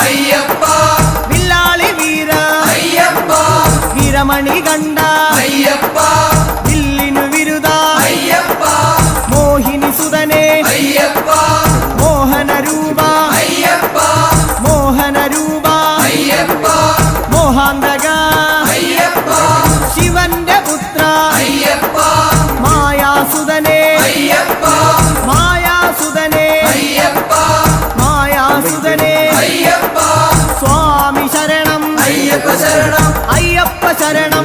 അയ്യപ്പ വില്ലാളി വീര അയ്യപ്പ വീരമണി കണ്ട അയ്യപ്പ വില്ലിനു വിരുദ അയ്യപ്പ മോഹിനി സുതനെ അയ്യപ്പ മോഹന രൂപ അയ്യപ്പ മോഹന രൂപ അയ്യപ്പ മോഹാന്തക അയ്യപ്പ ശിവന്റെ പുത്ര അയ്യപ്പ മായാസുതനെ അയ്യപ്പ മായാസുതനെ അയ്യപ്പ മായാസുതനെ അയ്യപ്പ സ്വാമി ശരണം അയ്യപ്പ ശരണം അയ്യപ്പ ശരണം